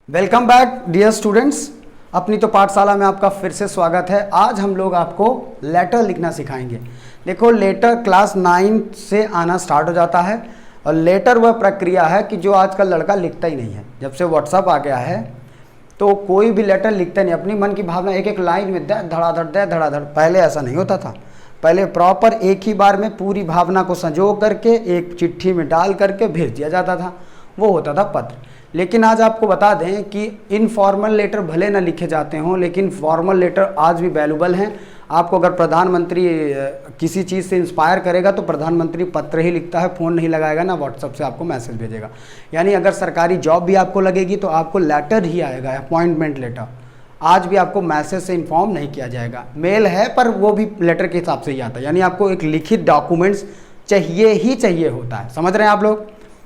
Welcome back dear students. अपनी तो पाठशाला में आपका फिर से स्वागत है। आज हम लोग आपको लेटर लिखना सिखाएंगे। देखो, लेटर क्लास 9 से आना स्टार्ट हो जाता है और लेटर वह प्रक्रिया है कि जो आजकल लड़का लिखता ही नहीं है। जब से व्हाट्सअप आ गया है तो कोई भी लेटर लिखता नहीं, अपनी मन की भावना एक एक लाइन में दे धड़ाधड़। पहले ऐसा नहीं होता था। पहले प्रॉपर एक ही बार में पूरी भावना को संजो करके एक चिट्ठी में डाल करके भेज दिया जाता था, वो होता था पत्र। लेकिन आज आपको बता दें कि इनफॉर्मल लेटर भले ना लिखे जाते हों, लेकिन फॉर्मल लेटर आज भी वैल्यूबल हैं। आपको अगर प्रधानमंत्री किसी चीज़ से इंस्पायर करेगा तो प्रधानमंत्री पत्र ही लिखता है, फ़ोन नहीं लगाएगा, ना व्हाट्सअप से आपको मैसेज भेजेगा। यानी अगर सरकारी जॉब भी आपको लगेगी तो आपको लेटर ही आएगा, अपॉइंटमेंट लेटर। आज भी आपको मैसेज से इन्फॉर्म नहीं किया जाएगा। मेल है पर वो भी लेटर के हिसाब से ही आता है। यानी आपको एक लिखित डॉक्यूमेंट्स चाहिए ही चाहिए होता है। समझ रहे हैं आप लोग?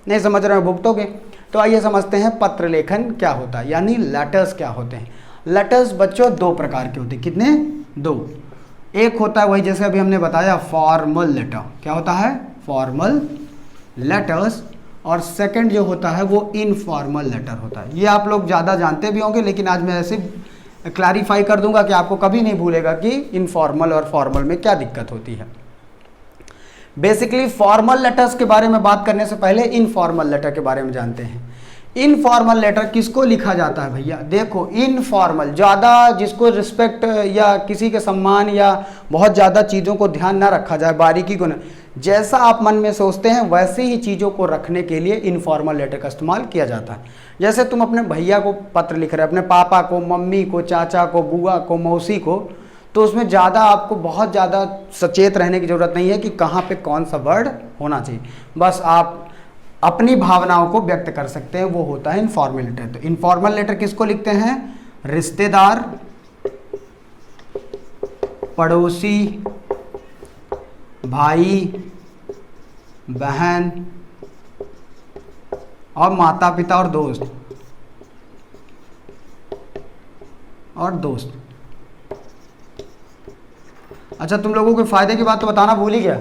नहीं समझ रहे हैं भुगतोगे। तो आइए समझते हैं पत्र लेखन क्या होता है, यानी लेटर्स क्या होते हैं। लेटर्स बच्चों दो प्रकार के होते हैं। कितने? दो। एक होता है वही जैसे अभी हमने बताया फॉर्मल लेटर। क्या होता है? Formal letters. और सेकंड जो होता है वो इनफॉर्मल लेटर होता है। ये आप लोग ज़्यादा जानते भी होंगे, लेकिन आज मैं ऐसे क्लैरिफाई कर दूंगा कि आपको कभी नहीं भूलेगा कि इनफॉर्मल और फॉर्मल में क्या दिक्कत होती है। बेसिकली फॉर्मल लेटर्स के बारे में बात करने से पहले इनफॉर्मल लेटर के बारे में जानते हैं। इनफॉर्मल लेटर किसको लिखा जाता है भैया? देखो, इनफॉर्मल ज़्यादा जिसको रिस्पेक्ट या किसी के सम्मान या बहुत ज़्यादा चीज़ों को ध्यान ना रखा जाए, बारीकी को न, जैसा आप मन में सोचते हैं वैसे ही चीज़ों को रखने के लिए इनफॉर्मल लेटर का इस्तेमाल किया जाता है। जैसे तुम अपने भैया को पत्र लिख रहे हो, अपने पापा को, मम्मी को, चाचा को, बुआ को, मौसी को, तो उसमें ज़्यादा आपको बहुत ज़्यादा सचेत रहने की ज़रूरत नहीं है कि कहाँ पे कौन सा वर्ड होना चाहिए। बस आप अपनी भावनाओं को व्यक्त कर सकते हैं, वो होता है इनफॉर्मल लेटर। तो इनफॉर्मल लेटर किसको लिखते हैं? रिश्तेदार, पड़ोसी, भाई बहन और माता पिता और दोस्त। अच्छा, तुम लोगों के फायदे की बात तो बताना भूल ही गया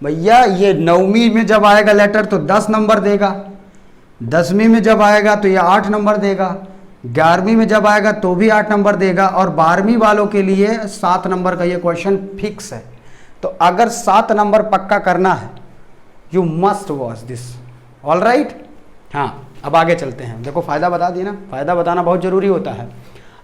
भैया। ये 9वीं में जब आएगा लेटर तो 10 नंबर देगा, 10वीं में जब आएगा तो ये 8 नंबर देगा, 11वीं में जब आएगा तो भी 8 नंबर देगा, और 12वीं वालों के लिए 7 नंबर का ये क्वेश्चन फिक्स है। तो अगर 7 नंबर पक्का करना है, you must watch this. All right. हाँ, अब आगे चलते हैं। देखो, फायदा बता दिया ना, फायदा बताना बहुत जरूरी होता है।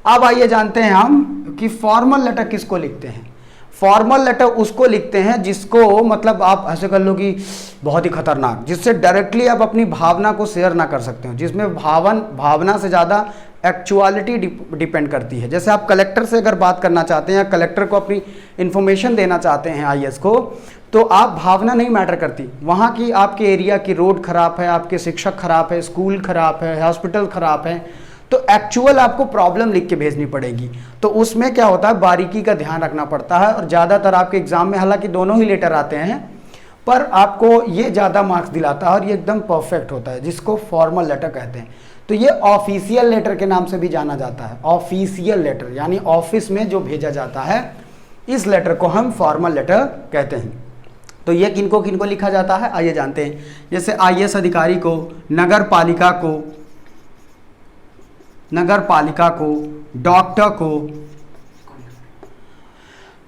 अब आइए जानते हैं हम कि फॉर्मल लेटर किसको लिखते हैं। फॉर्मल लेटर उसको लिखते हैं जिसको, मतलब आप ऐसे कर लो कि बहुत ही खतरनाक, जिससे डायरेक्टली आप अपनी भावना को शेयर ना कर सकते हो, जिसमें भावना से ज़्यादा एक्चुअलिटी डिपेंड करती है। जैसे आप कलेक्टर से अगर बात करना चाहते हैं या कलेक्टर को अपनी इन्फॉर्मेशन देना चाहते हैं आईएएस को, तो आप भावना नहीं मैटर करती। वहाँ की आपके एरिया की रोड खराब है, आपके शिक्षक खराब है, स्कूल खराब है, हॉस्पिटल खराब है, तो एक्चुअल आपको प्रॉब्लम लिख के भेजनी पड़ेगी। तो उसमें क्या होता है, बारीकी का ध्यान रखना पड़ता है। और ज़्यादातर आपके एग्जाम में हालांकि दोनों ही लेटर आते हैं, पर आपको ये ज़्यादा मार्क्स दिलाता है और ये एकदम परफेक्ट होता है, जिसको फॉर्मल लेटर कहते हैं। तो ये ऑफिशियल लेटर के नाम से भी जाना जाता है। ऑफिशियल लेटर यानी ऑफिस में जो भेजा जाता है, इस लेटर को हम फॉर्मल लेटर कहते हैं। तो ये किनको किनको लिखा जाता है आइए जानते हैं। जैसे आईएएस अधिकारी को, नगर पालिका को,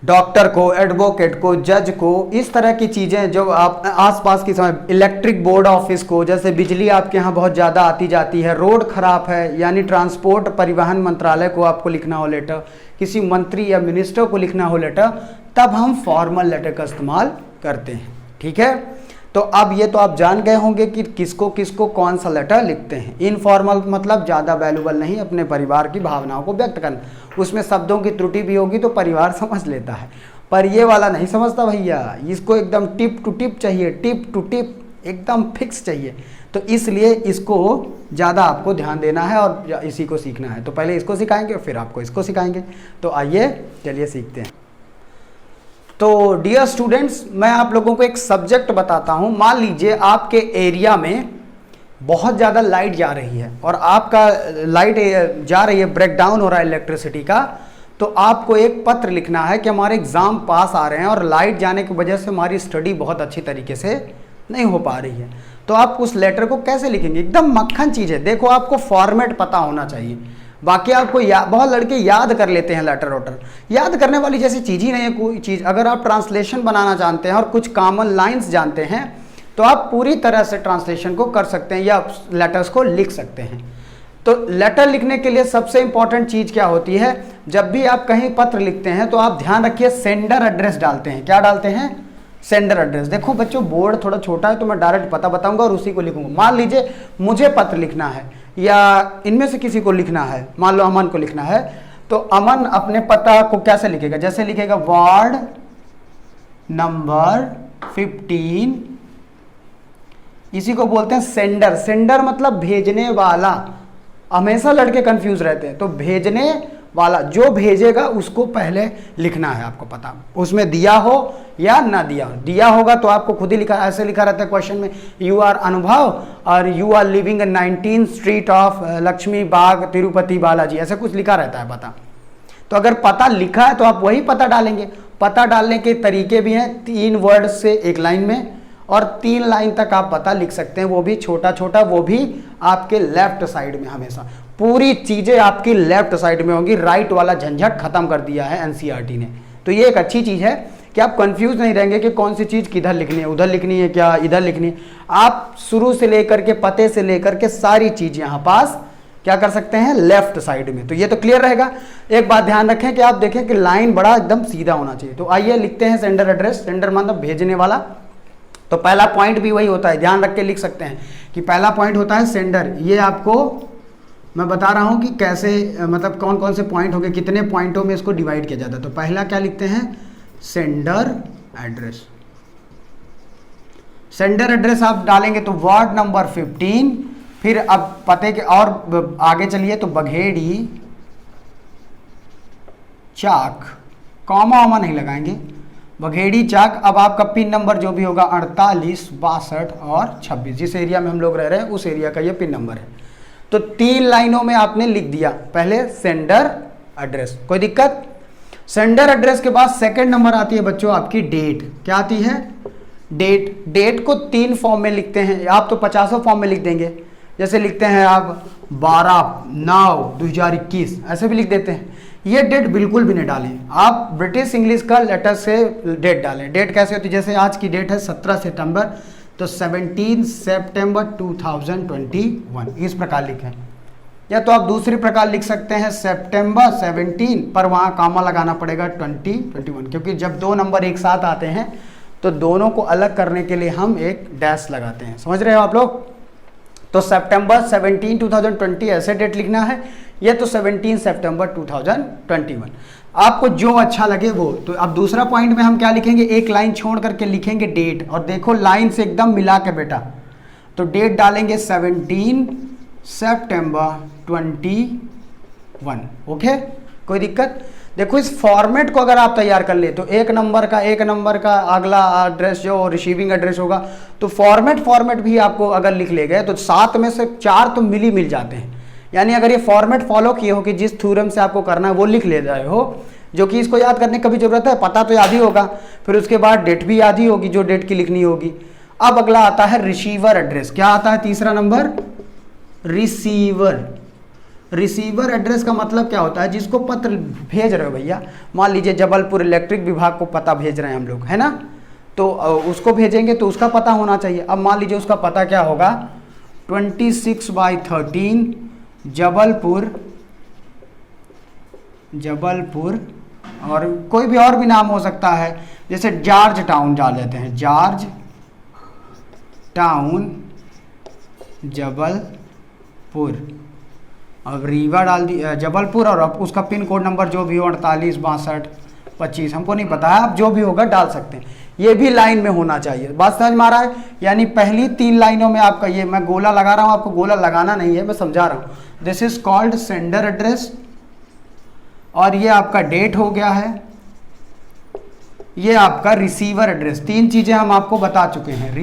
डॉक्टर को, एडवोकेट को, जज को, इस तरह की चीज़ें जो आप आसपास की समय, इलेक्ट्रिक बोर्ड ऑफिस को, जैसे बिजली आपके यहाँ बहुत ज़्यादा आती जाती है, रोड खराब है, यानी ट्रांसपोर्ट परिवहन मंत्रालय को आपको लिखना हो लेटर, किसी मंत्री या मिनिस्टर को लिखना हो लेटर, तब हम फॉर्मल लेटर का इस्तेमाल करते हैं। ठीक है, तो अब ये तो आप जान गए होंगे कि किसको किसको कौन सा लेटर लिखते हैं। इनफॉर्मल मतलब ज़्यादा वैल्यूबल नहीं, अपने परिवार की भावनाओं को व्यक्त करना। उसमें शब्दों की त्रुटि भी होगी तो परिवार समझ लेता है, पर ये वाला नहीं समझता भैया। इसको एकदम टिप टू टिप चाहिए, टिप टू टिप एकदम फिक्स चाहिए। तो इसलिए इसको ज़्यादा आपको ध्यान देना है और इसी को सीखना है। तो पहले इसको सिखाएंगे फिर आपको इसको सिखाएंगे। तो आइए चलिए सीखते हैं। तो डियर स्टूडेंट्स, मैं आप लोगों को एक सब्जेक्ट बताता हूं। मान लीजिए आपके एरिया में बहुत ज़्यादा लाइट जा रही है और आपका लाइट जा रही है, ब्रेकडाउन हो रहा है इलेक्ट्रिसिटी का। तो आपको एक पत्र लिखना है कि हमारे एग्ज़ाम पास आ रहे हैं और लाइट जाने की वजह से हमारी स्टडी बहुत अच्छी तरीके से नहीं हो पा रही है। तो आप उस लेटर को कैसे लिखेंगे? एकदम मक्खन चीज़ है। देखो आपको फॉर्मेट पता होना चाहिए, बाकी आपको बहुत लड़के याद कर लेते हैं लेटर वोटर, याद करने वाली जैसी चीज़ ही नहीं है कोई चीज़। अगर आप ट्रांसलेशन बनाना जानते हैं और कुछ कॉमन लाइंस जानते हैं तो आप पूरी तरह से ट्रांसलेशन को कर सकते हैं या लेटर्स को लिख सकते हैं। तो लेटर लिखने के लिए सबसे इंपॉर्टेंट चीज़ क्या होती है? जब भी आप कहीं पत्र लिखते हैं तो आप ध्यान रखिए सेंडर एड्रेस डालते हैं। क्या डालते हैं? Sender address. देखो बच्चों बोर्ड थोड़ा छोटा है तो मैं डायरेक्ट पता बताऊंगा और उसी को लिखूंगा। मान लीजिए मुझे पत्र लिखना है या इनमें से किसी को लिखना है, मान लो अमन को लिखना है, तो अमन अपने पता को कैसे लिखेगा? जैसे लिखेगा वार्ड नंबर 15, इसी को बोलते हैं सेंडर। सेंडर मतलब भेजने वाला। हमेशा लड़के कंफ्यूज रहते हैं, तो भेजने वाला जो भेजेगा उसको पहले लिखना है आपको पता, उसमें दिया हो या ना दिया हो। दिया होगा तो आपको खुद ही लिखा, ऐसे लिखा रहता है क्वेश्चन में, यू आर अनुभव और you are living in 19 street of Lakshmi Bagh Tirupati Balaji, ऐसे कुछ लिखा रहता है पता। तो अगर पता लिखा है तो आप वही पता डालेंगे। पता डालने के तरीके भी हैं, 3 वर्ड से एक लाइन में, और 3 लाइन तक आप पता लिख सकते हैं, वो भी छोटा छोटा, वो भी आपके लेफ्ट साइड में। हमेशा पूरी चीज़ें आपकी लेफ्ट साइड में होंगी। राइट वाला झंझट खत्म कर दिया है एनसीईआरटी ने। तो ये एक अच्छी चीज़ है कि आप कंफ्यूज नहीं रहेंगे कि कौन सी चीज़ किधर लिखनी है, उधर लिखनी है क्या इधर लिखनी है। आप शुरू से लेकर के पते से लेकर के सारी चीज़ यहाँ पास क्या कर सकते हैं? लेफ्ट साइड में। तो ये तो क्लियर रहेगा। एक बात ध्यान रखें कि आप देखें कि लाइन बड़ा एकदम सीधा होना चाहिए। तो आइए लिखते हैं सेंडर एड्रेस। सेंडर मतलब भेजने वाला। तो पहला पॉइंट भी वही होता है, ध्यान रख के लिख सकते हैं कि पहला पॉइंट होता है सेंडर। ये आपको मैं बता रहा हूं कि कैसे, मतलब कौन कौन से पॉइंट हो गए, कितने पॉइंटों में इसको डिवाइड किया जाता है। तो पहला क्या लिखते हैं? Sender address. सेंडर एड्रेस आप डालेंगे तो वार्ड नंबर 15, फिर अब पते के और आगे चलिए तो बघेड़ी चाक, कॉमा वॉमा नहीं लगाएंगे, बघेड़ी चाक। अब आपका पिन नंबर जो भी होगा 48, 62 और 26, जिस एरिया में हम लोग रह रहे हैं उस एरिया का ये पिन नंबर है। तो 3 लाइनों में आपने लिख दिया पहले सेंडर एड्रेस, कोई दिक्कत? सेंडर एड्रेस के बाद सेकंड नंबर आती है बच्चों आपकी डेट। क्या आती है? डेट। डेट को 3 फॉर्म में लिखते हैं, आप तो 50 फॉर्म में लिख देंगे। जैसे लिखते हैं आप 12/9/2021, ऐसे भी लिख देते हैं। ये डेट बिल्कुल भी नहीं डालें आप, ब्रिटिश इंग्लिश का लेटर से डेट डालें। डेट कैसे होती है? जैसे आज की डेट है 17 सितंबर, तो 17 सितंबर 2021, इस प्रकार लिखें। या तो आप दूसरी प्रकार लिख सकते हैं सितंबर 17, पर वहाँ कामा लगाना पड़ेगा 2021, क्योंकि जब 2 नंबर एक साथ आते हैं तो दोनों को अलग करने के लिए हम एक डैश लगाते हैं। समझ रहे हो आप लोग? तो सितंबर 17, 2020 ऐसे डेट लिखना है, या तो 17 सितंबर 2021, आपको जो अच्छा लगे वो। तो अब दूसरा पॉइंट में हम क्या लिखेंगे? एक लाइन छोड़ करके लिखेंगे डेट, और देखो लाइन से एकदम मिला के बेटा। तो डेट डालेंगे 17 सितंबर 21। ओके, कोई दिक्कत? देखो इस फॉर्मेट को अगर आप तैयार कर ले तो एक नंबर का अगला एड्रेस जो रिसीविंग एड्रेस होगा, तो फॉर्मेट भी आपको अगर लिख ले गए तो 7 में से 4 तो मिल जाते हैं। यानी अगर ये फॉर्मेट फॉलो किए हो कि जिस थ्योरम से आपको करना है वो लिख ले जाए हो, जो कि इसको याद करने की कभी जरूरत है, पता तो याद ही होगा, फिर उसके बाद डेट भी याद ही होगी जो डेट की लिखनी होगी। अब अगला आता है रिसीवर एड्रेस। क्या आता है तीसरा नंबर? रिसीवर। रिसीवर एड्रेस का मतलब क्या होता है? जिसको पत्र भेज रहे हो भैया, मान लीजिए जबलपुर इलेक्ट्रिक विभाग को पता भेज रहे हैं हम लोग, है ना, तो उसको भेजेंगे तो उसका पता होना चाहिए। अब मान लीजिए उसका पता क्या होगा? 26/13 जबलपुर, और कोई भी और भी नाम हो सकता है, जैसे जॉर्ज टाउन डाल देते हैं, जॉर्ज टाउन जबलपुर, अब रीवा डाल दी जबलपुर, और अब उसका पिन कोड नंबर जो भी हो 48, 62, 25, हमको नहीं पता है, आप जो भी होगा डाल सकते हैं। ये भी लाइन में होना चाहिए। बात समझ में आ रहा है? यानी पहली 3 लाइनों में आपका, ये मैं गोला लगा रहा हूँ, आपको गोला लगाना नहीं है, मैं समझा रहा हूँ। This is called sender address, और ये आपका डेट हो गया है, ये आपका रिसीवर एड्रेस। 3 चीजें हम आपको बता चुके हैं।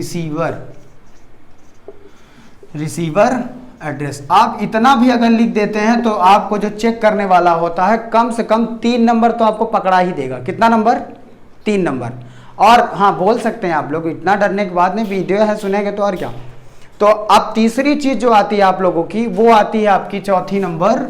रिसीवर एड्रेस आप इतना भी अगर लिख देते हैं तो आपको जो चेक करने वाला होता है कम से कम 3 नंबर तो आपको पकड़ा ही देगा। कितना नंबर? 3 नंबर। और हाँ, बोल सकते हैं आप लोग, इतना डरने के बाद में वीडियो है सुनेंगे तो और क्या। तो अब तीसरी चीज जो आती है आप लोगों की, वो आती है आपकी चौथी नंबर।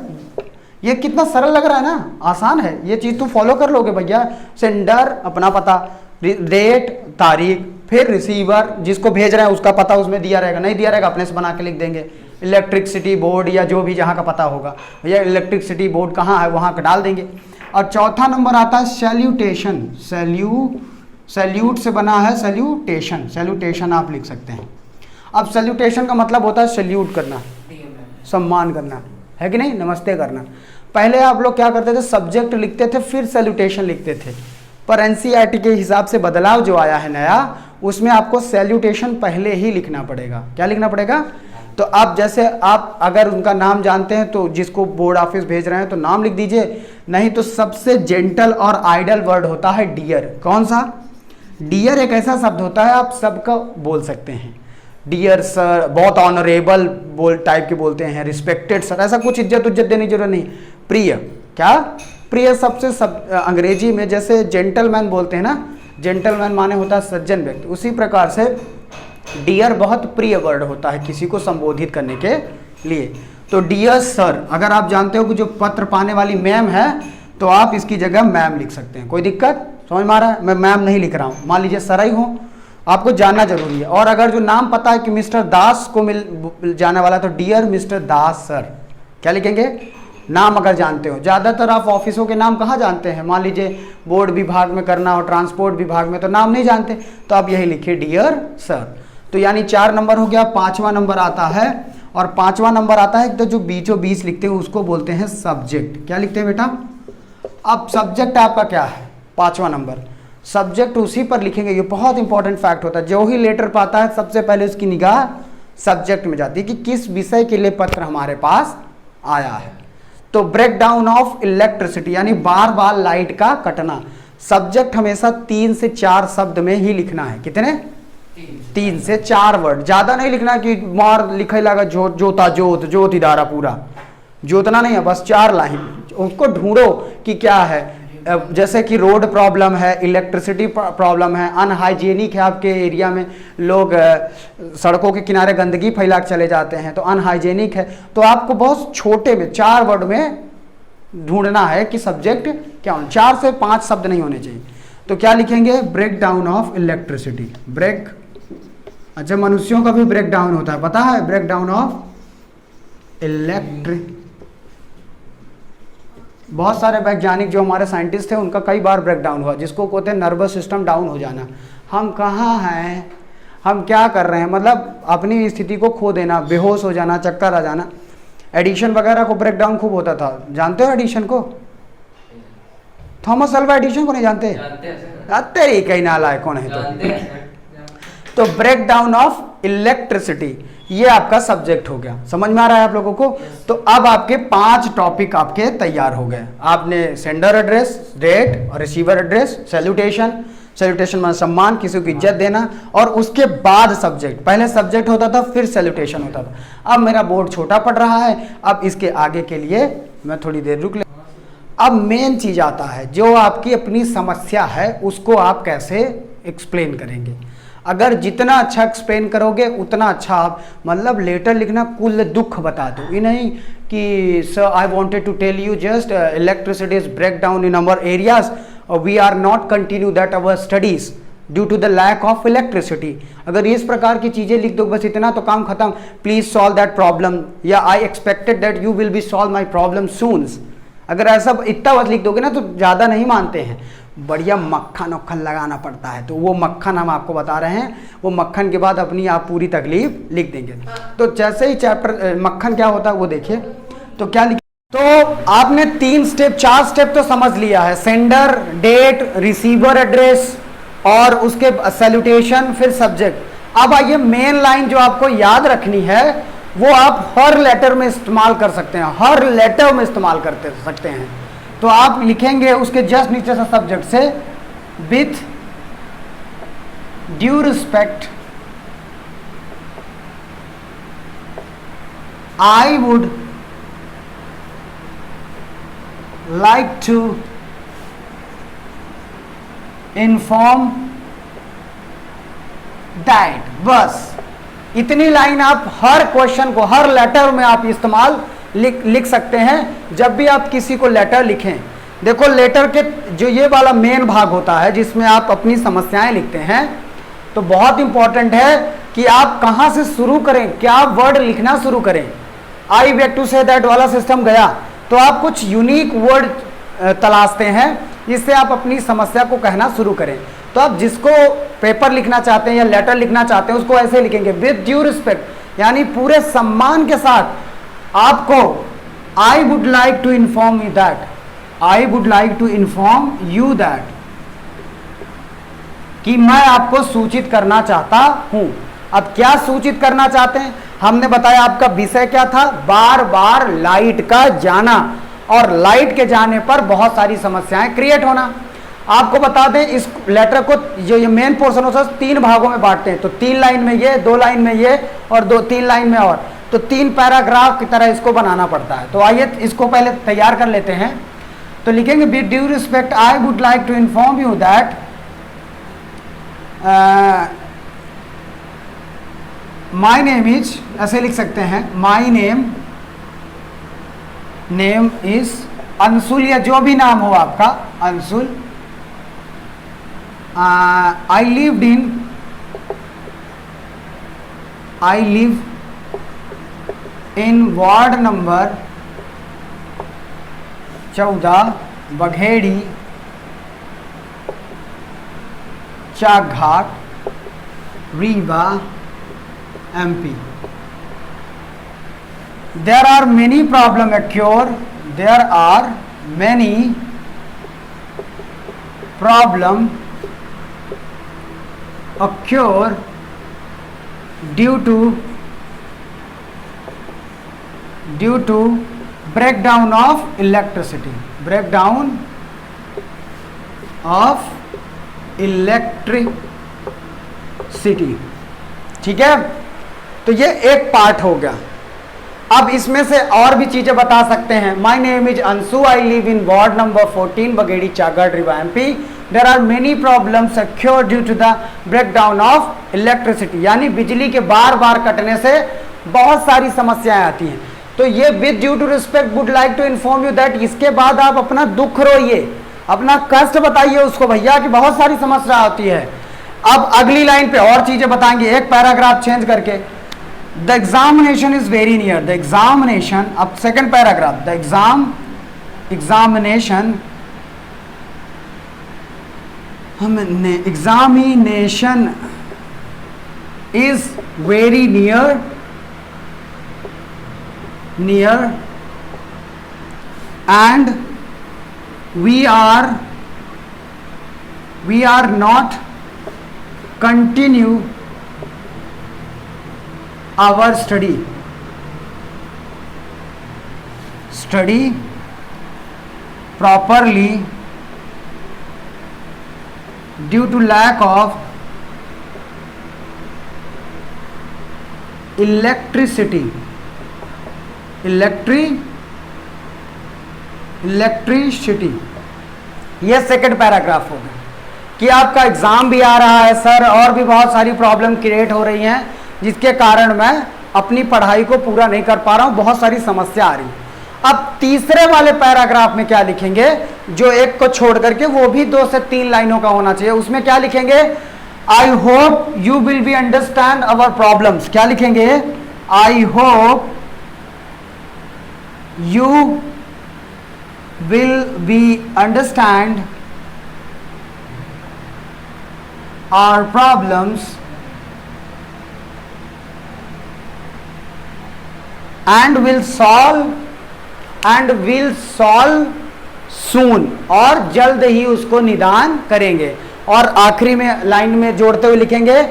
ये कितना सरल लग रहा है ना, आसान है, ये चीज तुम फॉलो कर लोगे भैया। सेंडर अपना पता, डेट तारीख, फिर रिसीवर जिसको भेज रहे हैं उसका पता उसमें दिया रहेगा, नहीं दिया रहेगा अपने से बना के लिख देंगे। इलेक्ट्रिसिटी बोर्ड या जो भी जहाँ का पता होगा, भैया इलेक्ट्रिसिटी बोर्ड कहाँ है वहाँ का डाल देंगे। और चौथा नंबर आता है सैल्यूटेशन। सैल्यूट से बना है सैल्यूटेशन, सैल्यूटेशन आप लिख सकते हैं। अब सैल्यूटेशन का मतलब होता है सैल्यूट करना, सम्मान करना, है कि नहीं, नमस्ते करना। पहले आप लोग क्या करते थे, सब्जेक्ट लिखते थे फिर सैल्यूटेशन लिखते थे, पर एनसीईआरटी के हिसाब से बदलाव जो आया है नया, उसमें आपको सैल्यूटेशन पहले ही लिखना पड़ेगा। क्या लिखना पड़ेगा? तो आप जैसे आप अगर उनका नाम जानते हैं तो जिसको बोर्ड ऑफिस भेज रहे हैं तो नाम लिख दीजिए, नहीं तो सबसे जेंटल और आइडल वर्ड होता है डियर। कौन सा? डियर एक ऐसा शब्द होता है आप सबका बोल सकते हैं, डियर सर, बहुत ऑनरेबल बोल टाइप के बोलते हैं, रिस्पेक्टेड सर, ऐसा कुछ इज्जत देने की जरूरत नहीं। प्रिय, क्या प्रिय सबसे अंग्रेजी में जैसे जेंटलमैन बोलते हैं ना, जेंटलमैन माने होता है सज्जन व्यक्ति, उसी प्रकार से डियर बहुत प्रिय वर्ड होता है किसी को संबोधित करने के लिए। तो डियर सर, अगर आप जानते हो कि जो पत्र पाने वाली मैम है तो आप इसकी जगह मैम लिख सकते हैं, कोई दिक्कत? समझ में आ रहा है? मैं मैम नहीं लिख रहा हूँ, मान लीजिए सर ही हूँ, आपको जानना जरूरी है। और अगर जो नाम पता है कि मिस्टर दास को मिल जाने वाला तो डियर मिस्टर दास सर, क्या लिखेंगे? नाम अगर जानते हो। ज़्यादातर आप ऑफिसों के नाम कहाँ जानते हैं, मान लीजिए बोर्ड विभाग में करना हो, ट्रांसपोर्ट विभाग में, तो नाम नहीं जानते, तो आप यही लिखिए डियर सर। तो यानी 4 नंबर हो गया। 5वां नंबर आता है, और 5वां नंबर आता है तो जो बीचों बीच लिखते हैं उसको बोलते हैं सब्जेक्ट। क्या लिखते हैं बेटा? अब सब्जेक्ट आपका क्या है? 5वां नंबर सब्जेक्ट, उसी पर लिखेंगे। ये बहुत इंपॉर्टेंट फैक्ट होता है, जो ही लेटर पाता है सबसे पहले उसकी निगाह सब्जेक्ट में जाती है कि किस विषय के लिए पत्र हमारे पास आया है। तो ब्रेक डाउन ऑफ इलेक्ट्रिसिटी यानी बार बार लाइट का कटना। सब्जेक्ट हमेशा 3 से 4 शब्द में ही लिखना है। कितने? 3 से 4 वर्ड, ज्यादा नहीं लिखना कि मार लिखे लगा जोता जोत जोत इदारा पूरा जोतना नहीं है, बस 4 लाइन। उसको ढूंढो कि क्या है, जैसे कि रोड प्रॉब्लम है, इलेक्ट्रिसिटी प्रॉब्लम है, अनहाइजीनिक है, आपके एरिया में लोग सड़कों के किनारे गंदगी फैला के चले जाते हैं तो अनहाइजीनिक है। तो आपको बहुत छोटे में 4 वर्ड में ढूंढना है कि सब्जेक्ट क्या होना, 4 से 5 शब्द नहीं होने चाहिए। तो क्या लिखेंगे? Break down of electricity. Break, अच्छा मनुष्यों का भी ब्रेक डाउन होता है, पता है? ब्रेक डाउन ऑफ इलेक्ट्रिक, बहुत सारे वैज्ञानिक जो हमारे साइंटिस्ट थे उनका कई बार ब्रेक डाउन हुआ, जिसको कहते हैं नर्वस सिस्टम डाउन हो जाना। हम कहाँ हैं, हम क्या कर रहे हैं, मतलब अपनी स्थिति को खो देना, बेहोश हो जाना, चक्कर आ जाना। एडिशन वगैरह को ब्रेक डाउन खूब होता था, जानते हो एडिशन को? थॉमस अल्वा एडिशन को नहीं जानते? तेरी कहीं नालायक कौन है तो ब्रेक डाउन ऑफ इलेक्ट्रिसिटी ये आपका सब्जेक्ट हो गया। समझ में आ रहा है आप लोगों को? तो अब आपके 5 टॉपिक आपके तैयार हो गए। आपने सेंडर एड्रेस, डेट और रिसीवर एड्रेस, सैल्यूटेशन, सैल्यूटेशन मतलब सम्मान, किसी को इज्जत देना, और उसके बाद सब्जेक्ट। पहले सब्जेक्ट होता था फिर सैल्यूटेशन होता था। अब मेरा बोर्ड छोटा पड़ रहा है, अब इसके आगे के लिए मैं थोड़ी देर रुक ले। अब मेन चीज आता है, जो आपकी अपनी समस्या है उसको आप कैसे एक्सप्लेन करेंगे। अगर जितना अच्छा एक्सप्लेन करोगे उतना अच्छा आप, मतलब लेटर लिखना कुल दुख बता दो, ये नहीं कि sir I wanted to tell you just electricity is break down in our areas, we are not continue that our studies due to the lack of electricity. अगर इस प्रकार की चीजें लिख दो बस इतना तो काम खत्म। प्लीज सॉल्व दैट प्रॉब्लम, या I expected that you will be solve my problem soon. अगर ऐसा इतना बस लिख दोगे ना तो ज़्यादा नहीं मानते हैं, बढ़िया मक्खन वक्खन लगाना पड़ता है। तो वो मक्खन हम आपको बता रहे हैं, वो मक्खन के बाद अपनी आप पूरी तकलीफ लिख देंगे। तो जैसे ही चैप्टर मक्खन क्या होता है वो देखिए। तो क्या लिख, तो आपने 3 स्टेप 4 स्टेप तो समझ लिया है, सेंडर, डेट, रिसीवर एड्रेस और उसके सैल्यूटेशन, फिर सब्जेक्ट। अब आइए मेन लाइन जो आपको याद रखनी है वो आप हर लेटर में इस्तेमाल कर सकते हैं, हर लेटर में इस्तेमाल करते सकते हैं। तो आप लिखेंगे उसके जस्ट नीचे से सब्जेक्ट से, with due respect I would like to inform that, बस इतनी लाइन आप हर क्वेश्चन को, हर लेटर में आप इस्तेमाल लिख सकते हैं जब भी आप किसी को लेटर लिखें। देखो लेटर के जो ये वाला मेन भाग होता है जिसमें आप अपनी समस्याएं लिखते हैं, तो बहुत इंपॉर्टेंट है कि आप कहां से शुरू करें, क्या वर्ड लिखना शुरू करें। I beg to say that वाला सिस्टम गया तो आप कुछ यूनिक वर्ड तलाशते हैं जिससे आप अपनी समस्या को कहना शुरू करें। तो आप जिसको पेपर लिखना चाहते हैं या लेटर लिखना चाहते हैं उसको ऐसे लिखेंगे, विद ड्यू रिस्पेक्ट, यानी पूरे सम्मान के साथ आपको I would like to inform you that, I would like to inform you that, कि मैं आपको सूचित करना चाहता हूं। अब क्या सूचित करना चाहते हैं, हमने बताया आपका विषय क्या था, बार बार लाइट का जाना, और लाइट के जाने पर बहुत सारी समस्याएं क्रिएट होना। आपको बता दें इस लेटर को, जो ये मेन पोर्शन होता है 3 भागों में बांटते हैं। तो 3 लाइन में ये, 2 लाइन में ये और 2-3 लाइन में और, तो 3 पैराग्राफ की तरह इसको बनाना पड़ता है। तो आइए इसको पहले तैयार कर लेते हैं। तो लिखेंगे with due respect I would like to inform you that my name is, ऐसे लिख सकते हैं, माई नेम इज अंशुल, या जो भी नाम हो आपका, Anshul. I live in ward number 14, बघेड़ी, Chakghat, Rewa, MP. There are many problem occur. There are many problem occur due to breakdown of electricity. Breakdown of electricity. ठीक है, तो ये एक पार्ट हो गया। अब इसमें से और भी चीजें बता सकते हैं। My name is Anshu, I live in ward number 14, बघेड़ी, Chakghat, Rewa, MP. There are many problems occur due to the breakdown of electricity, यानी बिजली के बार बार कटने से बहुत सारी समस्याएं आती हैं। तो ये with due to respect would like to inform you that, इसके बाद आप अपना दुख रोइए, अपना कष्ट बताइए उसको, भैया कि बहुत सारी समस्या आती है। अब अगली लाइन पे और चीजें बताएंगे, एक पैराग्राफ चेंज करके। The examination is very near, the examination, अब second paragraph, the examination is very near and we are not continue our study properly due to lack of electricity. ये सेकंड पैराग्राफ हो गया कि आपका exam भी आ रहा है सर, और भी बहुत सारी प्रॉब्लम क्रिएट हो रही हैं जिसके कारण मैं अपनी पढ़ाई को पूरा नहीं कर पा रहा हूं, बहुत सारी समस्या आ रही। अब तीसरे वाले पैराग्राफ में क्या लिखेंगे, जो एक को छोड़ करके वो भी 2 से 3 लाइनों का होना चाहिए, उसमें क्या लिखेंगे, आई hope you will be understand our problems. क्या लिखेंगे, आई hope you will we understand our problems and will solve soon, और जल्द ही उसको निदान करेंगे। और आखिरी में लाइन में जोड़ते हुए लिखेंगे,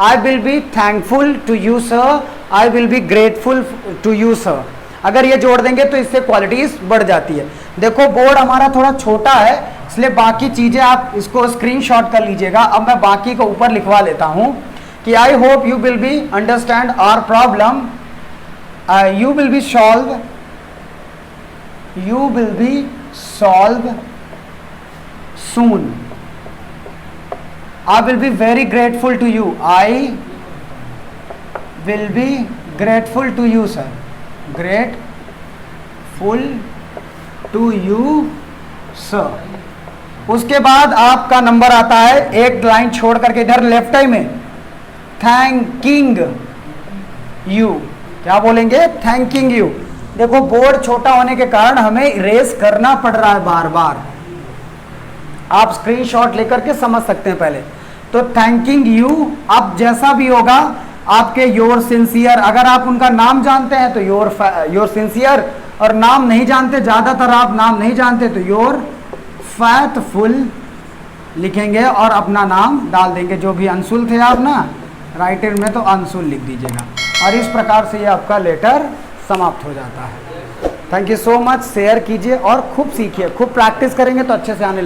I will be thankful to you sir, I will be grateful to you sir। अगर ये जोड़ देंगे तो इससे क्वालिटीज बढ़ जाती है। देखो बोर्ड हमारा थोड़ा छोटा है, इसलिए बाकी चीजें आप इसको स्क्रीनशॉट कर लीजिएगा। अब मैं बाकी को ऊपर लिखवा लेता हूं कि I hope you will be understand our problem, you will be solve soon, I will be very grateful to you, I will be grateful to you sir, grateful to you sir. उसके बाद आपका number आता है एक line छोड़ करके इधर left आई में, थैंकिंग यू। क्या बोलेंगे? Thanking you. देखो बोर्ड छोटा होने के कारण हमें इरेज करना पड़ रहा है बार बार, आप स्क्रीनशॉट लेकर के समझ सकते हैं पहले। तो थैंकिंग यू, अब जैसा भी होगा आपके योर सिंसियर, अगर आप उनका नाम जानते हैं तो योर सिंसियर, और नाम नहीं जानते, ज़्यादातर आप नाम नहीं जानते तो योर फैथफुल लिखेंगे और अपना नाम डाल देंगे। जो भी अंशुल थे आप ना राइटर में, तो अंशुल लिख दीजिएगा, और इस प्रकार से ये आपका लेटर समाप्त हो जाता है। Thank you so much. Share कीजिए और खूब सीखिए, खूब प्रैक्टिस करेंगे तो अच्छे से आने